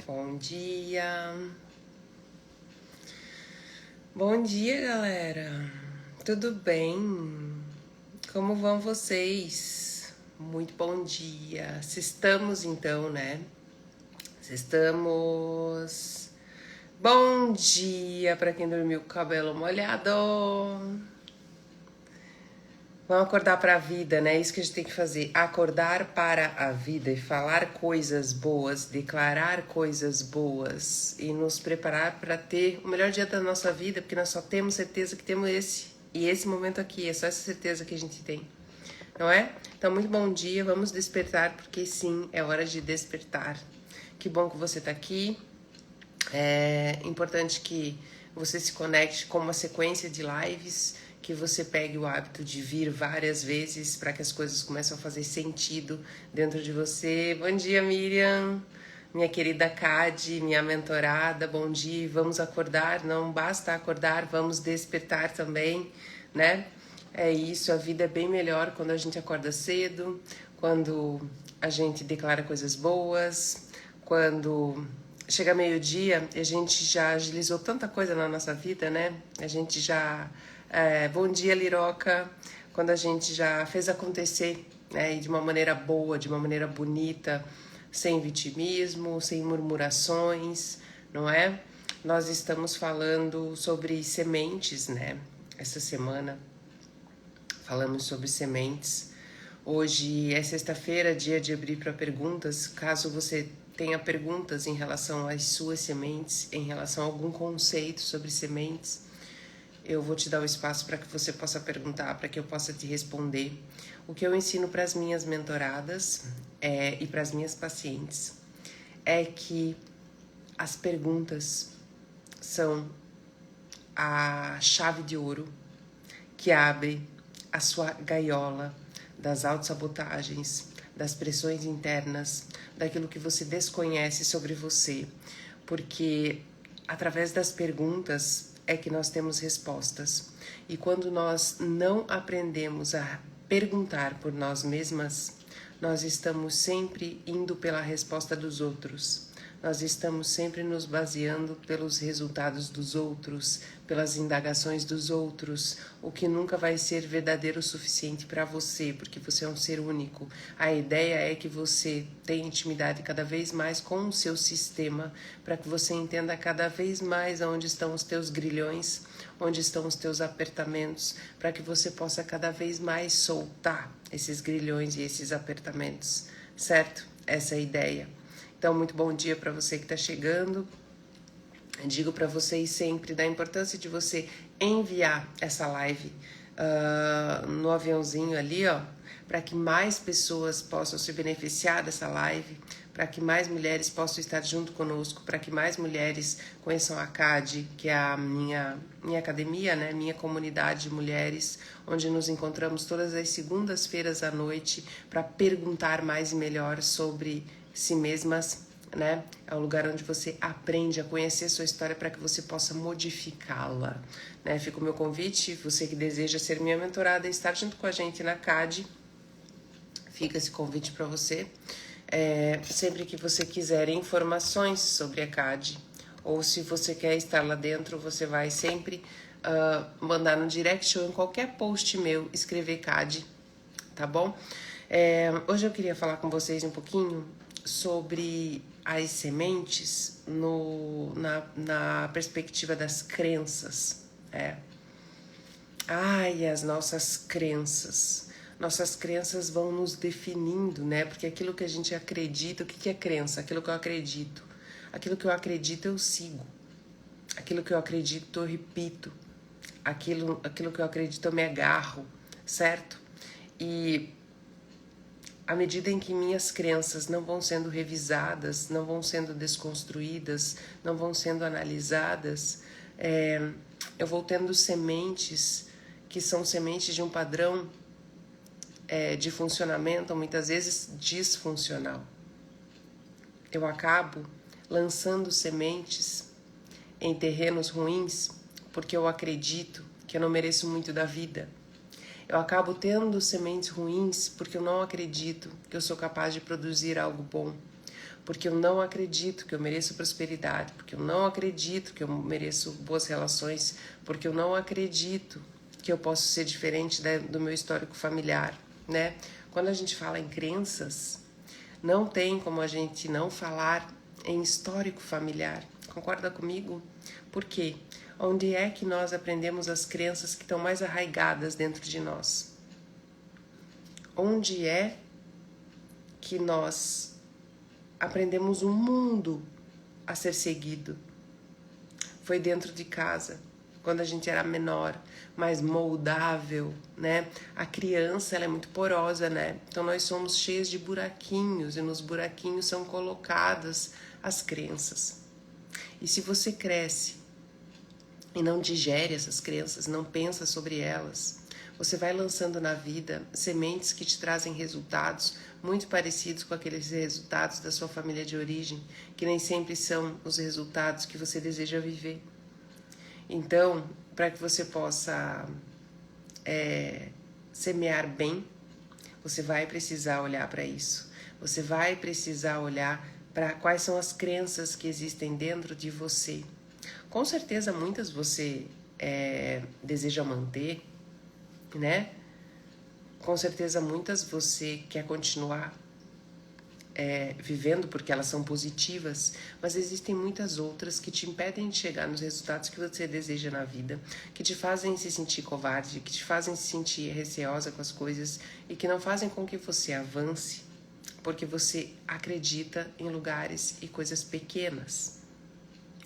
Bom dia. Bom dia, galera. Tudo bem? Como vão vocês? Muito bom dia. Estamos então, né? Estamos. Bom dia para quem dormiu com o cabelo molhado. Vamos acordar para a vida, né? Isso que a gente tem que fazer. Acordar para a vida e falar coisas boas, declarar coisas boas e nos preparar para ter o melhor dia da nossa vida, porque nós só temos certeza que temos esse. E esse momento aqui, é só essa certeza que a gente tem. Não é? Então, muito bom dia. Vamos despertar, porque sim, é hora de despertar. Que bom que você está aqui. É importante que você se conecte com uma sequência de lives, que você pegue o hábito de vir várias vezes para que as coisas comecem a fazer sentido dentro de você. Bom dia, Miriam, minha querida Cade, minha mentorada, bom dia. Vamos acordar, não basta acordar, vamos despertar também, né? É isso, a vida é bem melhor quando a gente acorda cedo, quando a gente declara coisas boas, quando chega meio-dia e a gente já agilizou tanta coisa na nossa vida, né? A gente já... bom dia, Liroca. Quando a gente já fez acontecer, né? E de uma maneira boa, de uma maneira bonita, sem vitimismo, sem murmurações, não é? Nós estamos falando sobre sementes, né? Essa semana falamos sobre sementes. Hoje é sexta-feira, dia de abrir para perguntas. Caso você tenha perguntas em relação às suas sementes, em relação a algum conceito sobre sementes, eu vou te dar o espaço para que você possa perguntar, para que eu possa te responder. O que eu ensino para as minhas mentoradas e para as minhas pacientes é que as perguntas são a chave de ouro que abre a sua gaiola das autossabotagens, das pressões internas, daquilo que você desconhece sobre você, porque através das perguntas é que nós temos respostas. E quando nós não aprendemos a perguntar por nós mesmas, nós estamos sempre indo pela resposta dos outros. Nós estamos sempre nos baseando pelos resultados dos outros, pelas indagações dos outros, o que nunca vai ser verdadeiro o suficiente para você, porque você é um ser único. A ideia é que você tenha intimidade cada vez mais com o seu sistema, para que você entenda cada vez mais onde estão os teus grilhões, onde estão os teus apertamentos, para que você possa cada vez mais soltar esses grilhões e esses apertamentos, certo? Essa é a ideia. Então, muito bom dia para você que está chegando. Eu digo para vocês sempre da importância de você enviar essa live no aviãozinho ali, ó, para que mais pessoas possam se beneficiar dessa live, para que mais mulheres possam estar junto conosco, para que mais mulheres conheçam a CAD, que é a minha academia, né, minha comunidade de mulheres, onde nos encontramos todas as segundas-feiras à noite para perguntar mais e melhor sobre si mesmas, né? É o lugar onde você aprende a conhecer sua história para que você possa modificá-la, né? Fica o meu convite, você que deseja ser minha mentorada e estar junto com a gente na CAD, fica esse convite para você. Sempre que você quiser informações sobre a CAD, ou se você quer estar lá dentro, você vai sempre mandar no direct ou em qualquer post meu, escrever CAD, tá bom? Hoje eu queria falar com vocês um pouquinho sobre as sementes na perspectiva das crenças. As nossas crenças. Nossas crenças vão nos definindo, né? Porque aquilo que a gente acredita, o que é crença? Aquilo que eu acredito. Aquilo que eu acredito eu sigo. Aquilo que eu acredito eu repito. Aquilo que eu acredito eu me agarro, certo? E à medida em que minhas crenças não vão sendo revisadas, não vão sendo desconstruídas, não vão sendo analisadas, eu vou tendo sementes que são sementes de um padrão de funcionamento, muitas vezes disfuncional. Eu acabo lançando sementes em terrenos ruins porque eu acredito que eu não mereço muito da vida. Eu acabo tendo sementes ruins porque eu não acredito que eu sou capaz de produzir algo bom. porque eu não acredito que eu mereço prosperidade, porque eu não acredito que eu mereço boas relações, porque eu não acredito que eu posso ser diferente do meu histórico familiar, né? Quando a gente fala em crenças, não tem como a gente não falar em histórico familiar. Concorda comigo? Por quê? Onde é que nós aprendemos as crenças que estão mais arraigadas dentro de nós? Onde é que nós aprendemos um mundo a ser seguido? Foi dentro de casa, quando a gente era menor, mais moldável, né? A criança, ela é muito porosa, né? Então nós somos cheios de buraquinhos e nos buraquinhos são colocadas as crenças. E se você cresce e não digere essas crenças, não pensa sobre elas, você vai lançando na vida sementes que te trazem resultados muito parecidos com aqueles resultados da sua família de origem, que nem sempre são os resultados que você deseja viver. Então, para que você possa semear bem, você vai precisar olhar para isso. Você vai precisar olhar para quais são as crenças que existem dentro de você. Com certeza, muitas você deseja manter, né? Com certeza, muitas você quer continuar vivendo porque elas são positivas, mas existem muitas outras que te impedem de chegar nos resultados que você deseja na vida, que te fazem se sentir covarde, que te fazem se sentir receosa com as coisas e que não fazem com que você avance, porque você acredita em lugares e coisas pequenas,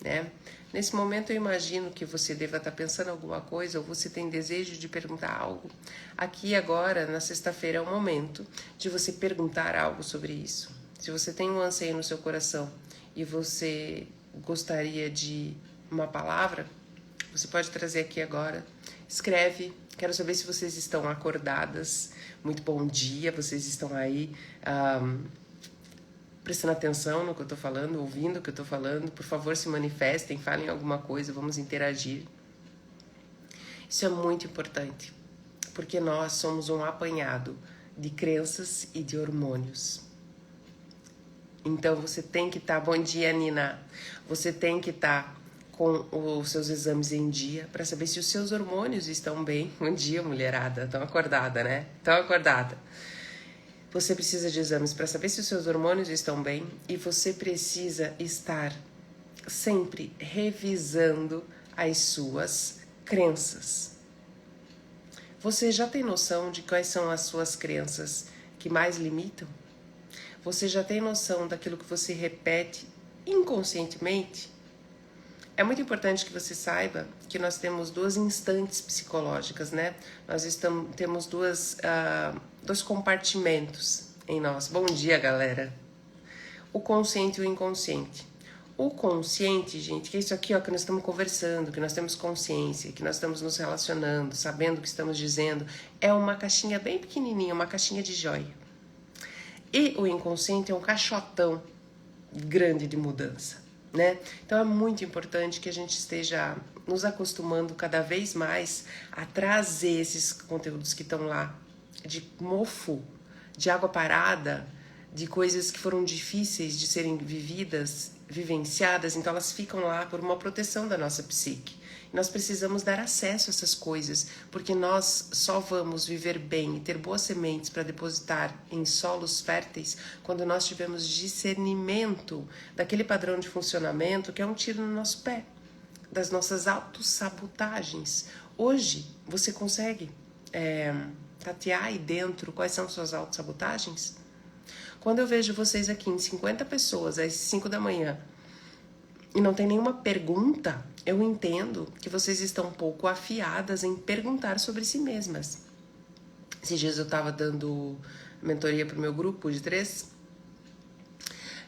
né? Nesse momento eu imagino que você deva estar pensando alguma coisa ou você tem desejo de perguntar algo. Aqui agora, na sexta-feira, é o momento de você perguntar algo sobre isso. Se você tem um anseio no seu coração e você gostaria de uma palavra, você pode trazer aqui agora. Escreve. Quero saber se vocês estão acordadas. Muito bom dia, vocês estão aí prestando atenção no que eu estou falando, ouvindo o que eu estou falando. Por favor, se manifestem, falem alguma coisa, vamos interagir. Isso é muito importante, porque nós somos um apanhado de crenças e de hormônios. Então você tem que estar, bom dia Nina, você tem que estar com os seus exames em dia para saber se os seus hormônios estão bem. Bom dia mulherada, estão acordada, né? Estão acordada. Você precisa de exames para saber se os seus hormônios estão bem e você precisa estar sempre revisando as suas crenças. Você já tem noção de quais são as suas crenças que mais limitam? Você já tem noção daquilo que você repete inconscientemente? É muito importante que você saiba que nós temos duas instantes psicológicas, né? Temos dois compartimentos em nós. Bom dia, galera. O consciente e o inconsciente. O consciente, gente, que é isso aqui ó, que nós estamos conversando, que nós temos consciência, que nós estamos nos relacionando, sabendo o que estamos dizendo, é uma caixinha bem pequenininha, uma caixinha de joia. E o inconsciente é um caixotão grande de mudança, né? Então é muito importante que a gente esteja nos acostumando cada vez mais a trazer esses conteúdos que estão lá, de mofo, de água parada, de coisas que foram difíceis de serem vivenciadas, então elas ficam lá por uma proteção da nossa psique. Nós precisamos dar acesso a essas coisas, porque nós só vamos viver bem e ter boas sementes para depositar em solos férteis quando nós tivermos discernimento daquele padrão de funcionamento que é um tiro no nosso pé, das nossas autossabotagens. Hoje, você consegue tatear aí dentro quais são suas autossabotagens? Quando eu vejo vocês aqui em 50 pessoas às 5 da manhã e não tem nenhuma pergunta, eu entendo que vocês estão um pouco afiadas em perguntar sobre si mesmas. Esses dias eu estava dando mentoria para o meu grupo de 3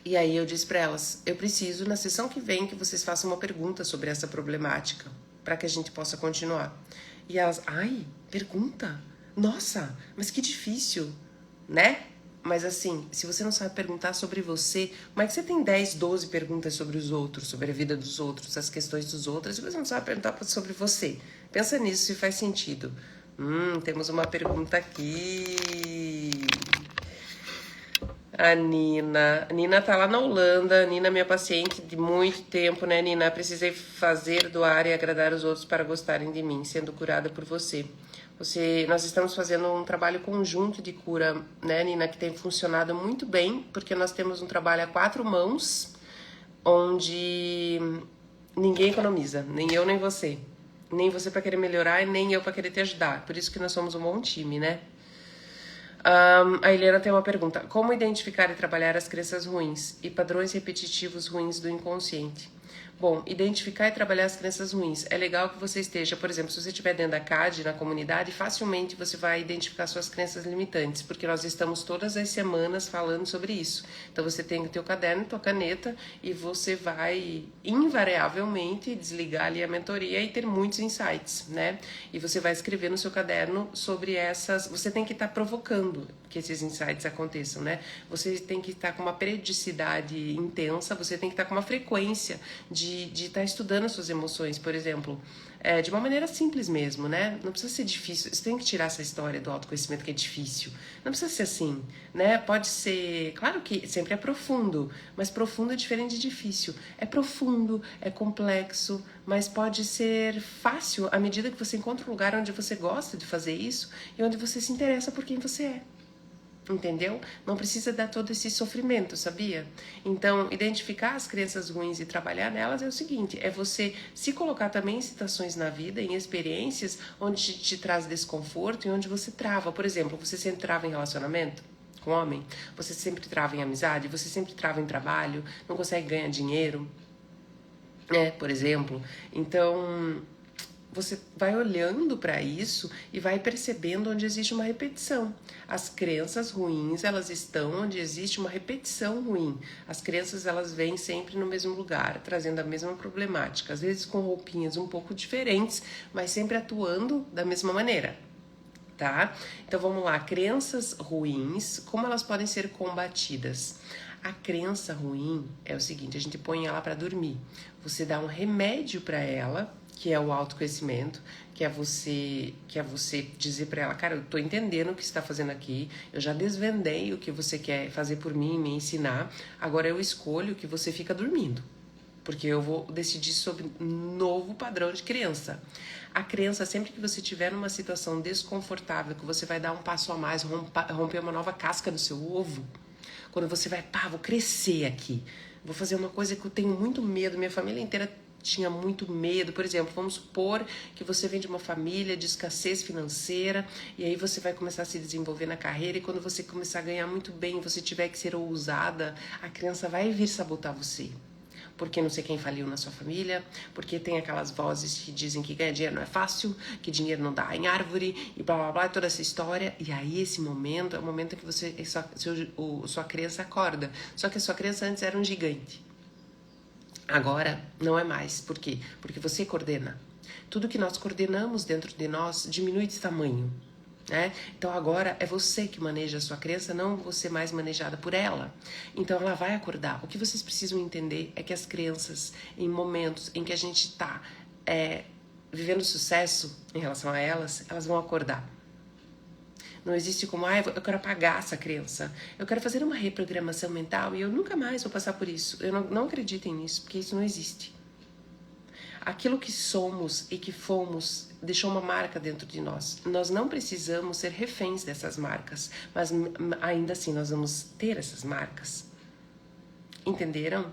e aí eu disse para elas, eu preciso na sessão que vem que vocês façam uma pergunta sobre essa problemática para que a gente possa continuar. E elas, ai, pergunta? Nossa, mas que difícil, né? Mas assim, se você não sabe perguntar sobre você, como é que você tem 10, 12 perguntas sobre os outros, sobre a vida dos outros, as questões dos outros, se você não sabe perguntar sobre você? Pensa nisso se faz sentido. Temos uma pergunta aqui. A Nina. A Nina tá lá na Holanda. A Nina é minha paciente de muito tempo, né, Nina? Precisei fazer, doar e agradar os outros para gostarem de mim, sendo curada por você. Nós estamos fazendo um trabalho conjunto de cura, né, Nina, que tem funcionado muito bem, porque nós temos um trabalho a 4 mãos, onde ninguém economiza, nem eu nem você. Nem você para querer melhorar e nem eu para querer te ajudar. Por isso que nós somos um bom time, né? A Helena tem uma pergunta. Como identificar e trabalhar as crenças ruins e padrões repetitivos ruins do inconsciente? Bom, identificar e trabalhar as crenças ruins. É legal que você esteja, por exemplo, se você estiver dentro da CAD, na comunidade, facilmente você vai identificar suas crenças limitantes, porque nós estamos todas as semanas falando sobre isso. Então você tem o teu caderno, tua caneta, e você vai invariavelmente desligar ali a mentoria e ter muitos insights, né? E você vai escrever no seu caderno sobre essas... Você tem que estar provocando que esses insights aconteçam, né? Você tem que estar com uma periodicidade intensa, você tem que estar com uma frequência de estar estudando suas emoções, por exemplo, de uma maneira simples mesmo, né? Não precisa ser difícil. Você tem que tirar essa história do autoconhecimento que é difícil. Não precisa ser assim, né? Pode ser... Claro que sempre é profundo, mas profundo é diferente de difícil. É profundo, é complexo, mas pode ser fácil à medida que você encontra um lugar onde você gosta de fazer isso e onde você se interessa por quem você é. Entendeu? Não precisa dar todo esse sofrimento, sabia? Então, identificar as crenças ruins e trabalhar nelas é o seguinte, é você se colocar também em situações na vida, em experiências onde te traz desconforto e onde você trava. Por exemplo, você sempre trava em relacionamento com homem? Você sempre trava em amizade? Você sempre trava em trabalho? Não consegue ganhar dinheiro? Por exemplo. Então, você vai olhando para isso e vai percebendo onde existe uma repetição. As crenças ruins, elas estão onde existe uma repetição ruim. As crenças, elas vêm sempre no mesmo lugar, trazendo a mesma problemática, às vezes com roupinhas um pouco diferentes, mas sempre atuando da mesma maneira. Tá? Então vamos lá, crenças ruins, como elas podem ser combatidas? A crença ruim é o seguinte, a gente põe ela para dormir. Você dá um remédio para ela, que é o autoconhecimento, que é você dizer para ela, cara, eu tô entendendo o que você está fazendo aqui, eu já desvendei o que você quer fazer por mim, me ensinar, agora eu escolho que você fica dormindo, porque eu vou decidir sobre um novo padrão de crença. A crença, sempre que você estiver numa situação desconfortável, que você vai dar um passo a mais, romper uma nova casca do seu ovo, quando você vai, vou crescer aqui, vou fazer uma coisa que eu tenho muito medo, minha família inteira tinha muito medo. Por exemplo, vamos supor que você vem de uma família de escassez financeira e aí você vai começar a se desenvolver na carreira e quando você começar a ganhar muito bem, você tiver que ser ousada, a crença vai vir sabotar você. Porque não sei quem faliu na sua família, porque tem aquelas vozes que dizem que ganhar dinheiro não é fácil, que dinheiro não dá em árvore, e blá blá blá, toda essa história. E aí esse momento é o momento que sua crença acorda. Só que a sua crença antes era um gigante. Agora não é mais. Por quê? Porque você coordena. Tudo que nós coordenamos dentro de nós diminui de tamanho. Né? Então agora é você que maneja a sua crença, não você mais manejada por ela. Então ela vai acordar. O que vocês precisam entender é que as crenças, em momentos em que a gente está vivendo sucesso em relação a elas, elas vão acordar. Não existe como, eu quero apagar essa crença. Eu quero fazer uma reprogramação mental e eu nunca mais vou passar por isso. Eu não acreditem nisso, porque isso não existe. Aquilo que somos e que fomos deixou uma marca dentro de nós. Nós não precisamos ser reféns dessas marcas, mas ainda assim nós vamos ter essas marcas. Entenderam?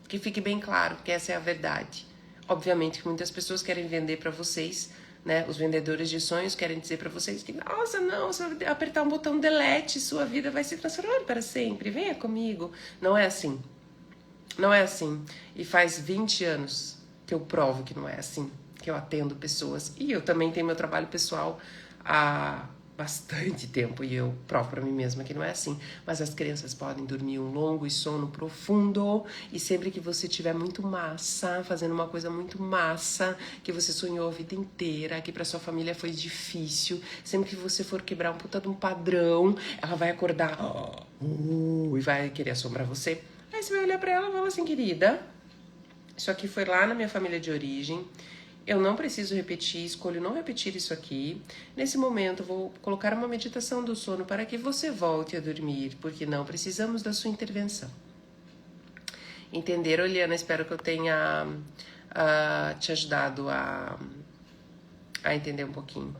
Que fique bem claro que essa é a verdade. Obviamente que muitas pessoas querem vender para vocês, né? Os vendedores de sonhos querem dizer para vocês que, nossa, não, se eu apertar um botão delete, sua vida vai se transformar para sempre, venha comigo. Não é assim. Não é assim. E faz 20 anos que eu provo que não é assim, que eu atendo pessoas. E eu também tenho meu trabalho pessoal há bastante tempo e eu provo para mim mesma que não é assim. Mas as crianças podem dormir um longo e sono profundo e sempre que você tiver muito massa, fazendo uma coisa muito massa, que você sonhou a vida inteira, que para sua família foi difícil, sempre que você for quebrar um puta de um padrão, ela vai acordar e vai querer assombrar você. Aí você vai olhar pra ela e falar assim, querida, isso aqui foi lá na minha família de origem Eu não preciso repetir, escolho não repetir isso aqui. Nesse momento, vou colocar uma meditação do sono para que você volte a dormir, porque não precisamos da sua intervenção. Entenderam, Eliana? Espero que eu tenha te ajudado a entender um pouquinho.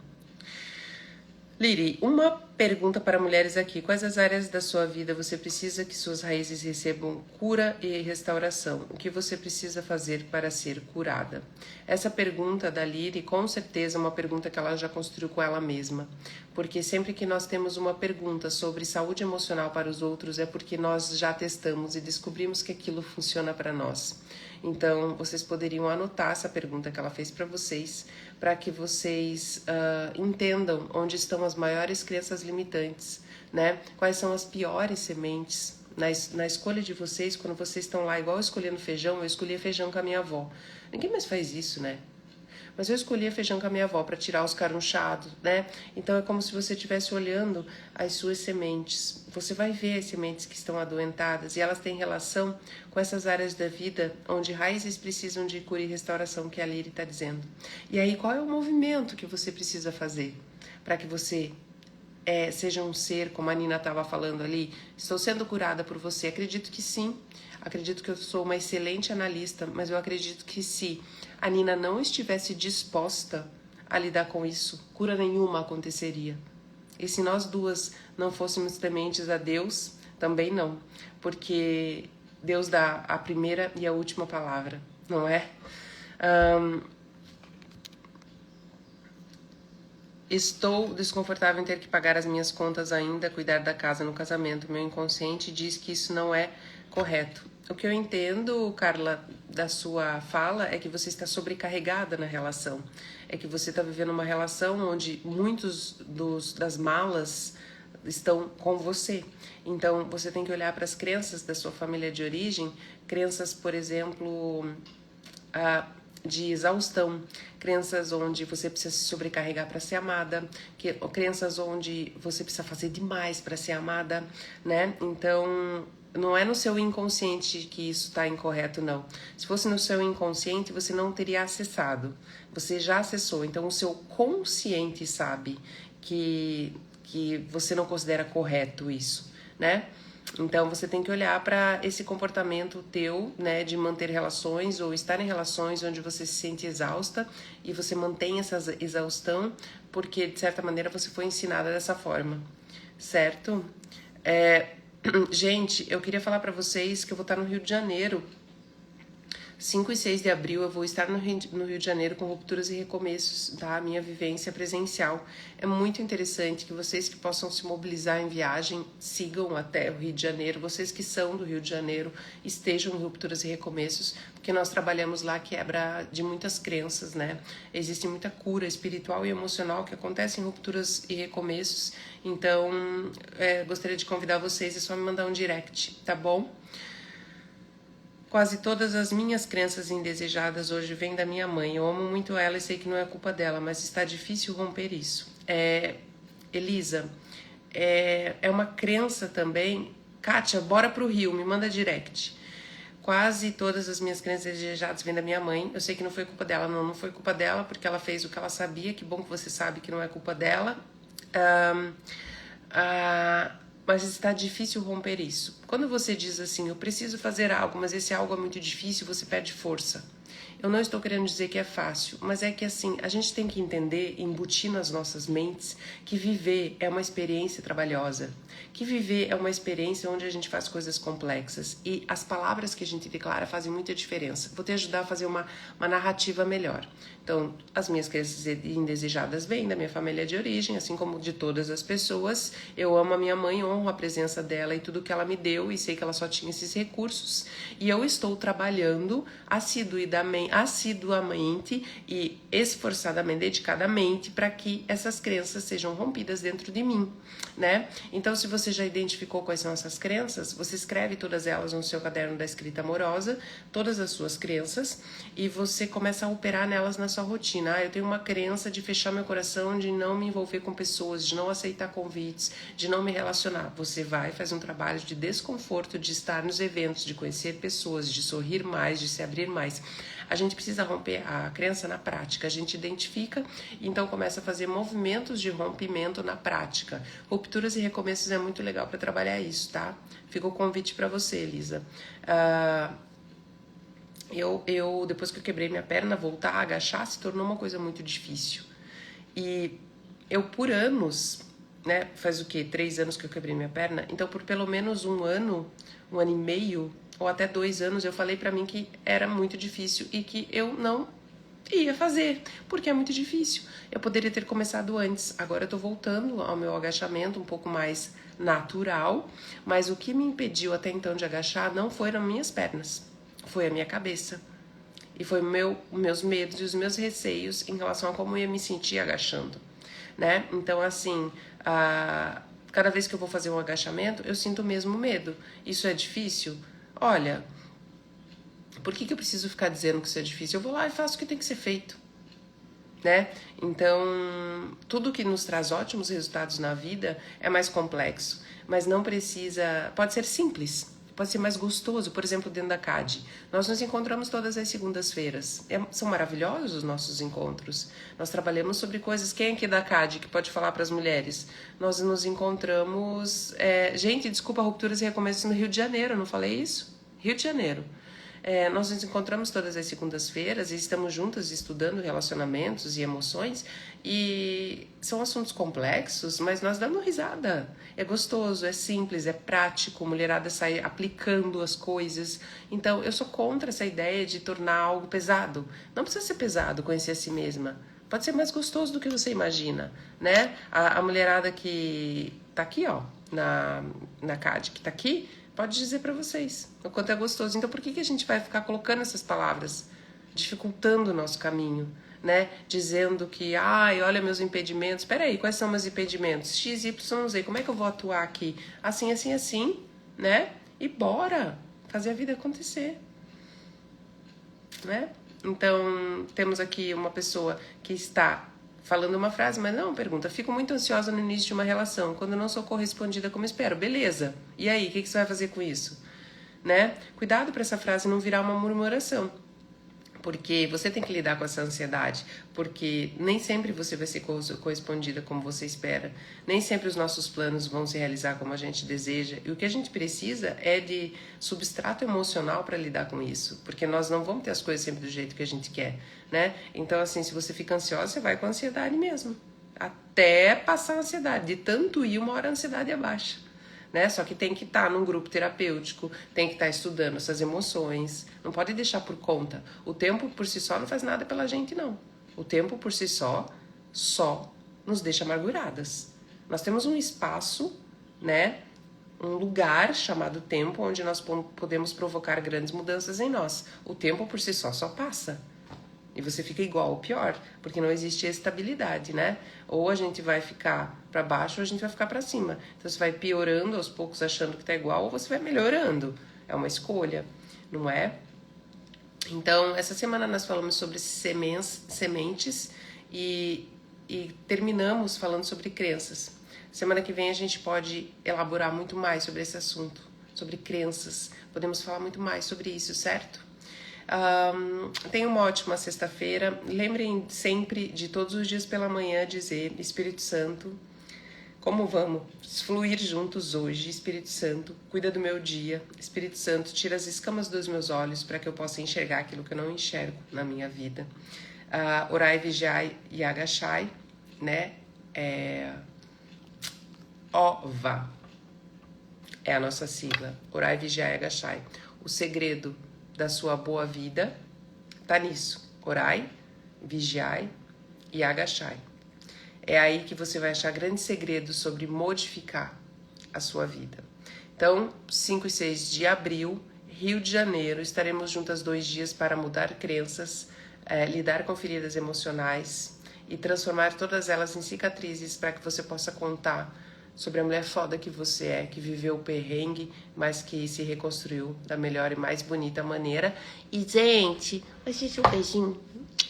Liri, uma pergunta para mulheres aqui. Quais as áreas da sua vida você precisa que suas raízes recebam cura e restauração? O que você precisa fazer para ser curada? Essa pergunta da Liri, com certeza, é uma pergunta que ela já construiu com ela mesma. Porque sempre que nós temos uma pergunta sobre saúde emocional para os outros, é porque nós já testamos e descobrimos que aquilo funciona para nós. Então, vocês poderiam anotar essa pergunta que ela fez para vocês, para que vocês entendam onde estão as maiores crenças limitantes, né? Quais são as piores sementes na escolha de vocês, quando vocês estão lá, igual escolhendo feijão, eu escolhia feijão com a minha avó. Ninguém mais faz isso, né? Mas eu escolhia feijão com a minha avó para tirar os carunchados, né? Então é como se você estivesse olhando as suas sementes. Você vai ver as sementes que estão adoentadas e elas têm relação com essas áreas da vida onde raízes precisam de cura e restauração, que a Liri está dizendo. E aí, qual é o movimento que você precisa fazer para que você seja um ser, como a Nina estava falando ali? Estou sendo curada por você. Acredito que sim. Acredito que eu sou uma excelente analista, mas eu acredito que se a Nina não estivesse disposta a lidar com isso, cura nenhuma aconteceria. E se nós duas não fôssemos tementes a Deus, também não. Porque Deus dá a primeira e a última palavra, não é? Estou desconfortável em ter que pagar as minhas contas ainda, cuidar da casa no casamento. Meu inconsciente diz que isso não é correto. O que eu entendo, Carla, da sua fala é que você está sobrecarregada na relação. É que você está vivendo uma relação onde muitos das malas estão com você. Então, você tem que olhar para as crenças da sua família de origem, crenças, por exemplo, de exaustão, crenças onde você precisa se sobrecarregar para ser amada, crenças onde você precisa fazer demais para ser amada, né? Então, não é no seu inconsciente que isso está incorreto, não. Se fosse no seu inconsciente, você não teria acessado. Você já acessou. Então, o seu consciente sabe que você não considera correto isso, né? Então, você tem que olhar para esse comportamento teu, né, de manter relações ou estar em relações onde você se sente exausta e você mantém essa exaustão porque, de certa maneira, você foi ensinada dessa forma, certo? Gente, eu queria falar para vocês que eu vou estar no Rio de Janeiro. 5 e 6 de abril eu vou estar no Rio de Janeiro com Rupturas e Recomeços, tá? A minha vivência presencial. É muito interessante que vocês que possam se mobilizar em viagem sigam até o Rio de Janeiro. Vocês que são do Rio de Janeiro estejam em Rupturas e Recomeços, porque nós trabalhamos lá quebra de muitas crenças, né? Existe muita cura espiritual e emocional que acontece em Rupturas e Recomeços. Então, gostaria de convidar vocês, é só me mandar um direct, tá bom? Quase todas as minhas crenças indesejadas hoje vêm da minha mãe. Eu amo muito ela e sei que não é culpa dela, mas está difícil romper isso. Elisa, é uma crença também. Kátia, bora pro Rio, me manda direct. Quase todas as minhas crenças indesejadas vêm da minha mãe. Eu sei que não foi culpa dela, não foi culpa dela, porque ela fez o que ela sabia. Que bom que você sabe que não é culpa dela. Mas está difícil romper isso. Quando você diz assim, eu preciso fazer algo, mas esse algo é muito difícil, você perde força. Eu não estou querendo dizer que é fácil, mas é que assim, a gente tem que entender, embutir nas nossas mentes, que viver é uma experiência trabalhosa. Que viver é uma experiência onde a gente faz coisas complexas. E as palavras que a gente declara fazem muita diferença. Vou te ajudar a fazer uma narrativa melhor. Então, as minhas crenças indesejadas vêm da minha família de origem, assim como de todas as pessoas. Eu amo a minha mãe, honro a presença dela e tudo que ela me deu, e sei que ela só tinha esses recursos. E eu estou trabalhando assiduamente e esforçadamente, dedicadamente, para que essas crenças sejam rompidas dentro de mim, né? Então, se você já identificou quais são essas crenças, você escreve todas elas no seu caderno da escrita amorosa, todas as suas crenças, e você começa a operar nelas na sua rotina. Eu tenho uma crença de fechar meu coração, de não me envolver com pessoas, de não aceitar convites, de não me relacionar. Você vai fazer um trabalho de desconforto, de estar nos eventos, de conhecer pessoas, de sorrir mais, de se abrir mais. A gente precisa romper a crença na prática. A gente identifica, então começa a fazer movimentos de rompimento na prática. Rupturas e recomeços é muito legal para trabalhar isso, tá? Fica o convite para você, Elisa. Eu, depois que eu quebrei minha perna, voltar a agachar se tornou uma coisa muito difícil. E eu, por anos, né, faz o quê? 3 anos que eu quebrei minha perna? Então, por pelo menos um ano e meio, ou até 2 anos, eu falei pra mim que era muito difícil e que eu não ia fazer, porque é muito difícil. Eu poderia ter começado antes. Agora eu tô voltando ao meu agachamento um pouco mais natural, mas o que me impediu até então de agachar não foram minhas pernas, foi a minha cabeça. E foi meus medos e os meus receios em relação a como eu ia me sentir agachando, né? Então, assim, cada vez que eu vou fazer um agachamento, eu sinto o mesmo medo. Isso é difícil? Olha, por que eu preciso ficar dizendo que isso é difícil? Eu vou lá e faço o que tem que ser feito, né? Então, tudo que nos traz ótimos resultados na vida é mais complexo, mas não precisa... Pode ser simples, pode ser mais gostoso. Por exemplo, dentro da CAD, nós nos encontramos todas as segundas-feiras. São maravilhosos os nossos encontros. Nós trabalhamos sobre coisas... Quem aqui da CAD que pode falar para as mulheres? Nós nos encontramos... Gente, desculpa, rupturas e recomeços no Rio de Janeiro, não falei isso? Rio de Janeiro. Nós nos encontramos todas as segundas-feiras e estamos juntas estudando relacionamentos e emoções, e são assuntos complexos, mas nós damos risada. É gostoso, é simples, é prático, a mulherada sai aplicando as coisas. Então, eu sou contra essa ideia de tornar algo pesado. Não precisa ser pesado conhecer a si mesma. Pode ser mais gostoso do que você imagina, né? A mulherada que tá aqui, ó, na CAD, que tá aqui, pode dizer para vocês o quanto é gostoso. Então, por que a gente vai ficar colocando essas palavras, dificultando o nosso caminho, né? Dizendo que, olha meus impedimentos. Peraí, quais são meus impedimentos? X, Y, Z. Como é que eu vou atuar aqui? Assim, assim, assim, né? E bora fazer a vida acontecer, né? Então, temos aqui uma pessoa que está falando uma frase, mas não, pergunta. Fico muito ansiosa no início de uma relação, quando não sou correspondida como espero. Beleza. E aí, o que você vai fazer com isso? Né? Cuidado para essa frase não virar uma murmuração. Porque você tem que lidar com essa ansiedade, porque nem sempre você vai ser correspondida como você espera, nem sempre os nossos planos vão se realizar como a gente deseja, e o que a gente precisa é de substrato emocional para lidar com isso, porque nós não vamos ter as coisas sempre do jeito que a gente quer, né? Então, assim, se você fica ansiosa, você vai com ansiedade mesmo, até passar a ansiedade, de tanto ir, uma hora a ansiedade abaixa. Né? Só que tem que estar num grupo terapêutico, tem que estar estudando essas emoções, não pode deixar por conta. O tempo por si só não faz nada pela gente, não. O tempo por si só nos deixa amarguradas. Nós temos um espaço, né? Um lugar chamado tempo, onde nós podemos provocar grandes mudanças em nós. O tempo por si só passa. E você fica igual ou pior, porque não existe estabilidade, né? Ou a gente vai ficar para baixo ou a gente vai ficar para cima. Então você vai piorando aos poucos achando que tá igual, ou você vai melhorando. É uma escolha, não é? Então, essa semana nós falamos sobre sementes e terminamos falando sobre crenças. Semana que vem a gente pode elaborar muito mais sobre esse assunto, sobre crenças. Podemos falar muito mais sobre isso, certo? Tenha uma ótima sexta-feira. Lembrem sempre de todos os dias pela manhã dizer: Espírito Santo, como vamos fluir juntos hoje? Espírito Santo, cuida do meu dia. Espírito Santo, tira as escamas dos meus olhos para que eu possa enxergar aquilo que eu não enxergo na minha vida. Orai, vigiai e agachai, né? OVA é a nossa sigla. Orai, vigiai e agachai. O segredo da sua boa vida tá nisso. Orai, vigiai e agachai. É aí que você vai achar grandes segredos sobre modificar a sua vida. Então, 5 e 6 de abril, Rio de Janeiro, estaremos juntas 2 dias para mudar crenças, lidar com feridas emocionais e transformar todas elas em cicatrizes para que você possa contar sobre a mulher foda que você é, que viveu o perrengue, mas que se reconstruiu da melhor e mais bonita maneira. E, gente, assiste um beijinho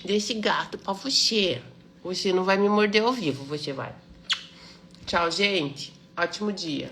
desse gato pra você. Você não vai me morder ao vivo, você vai. Tchau, gente. Ótimo dia.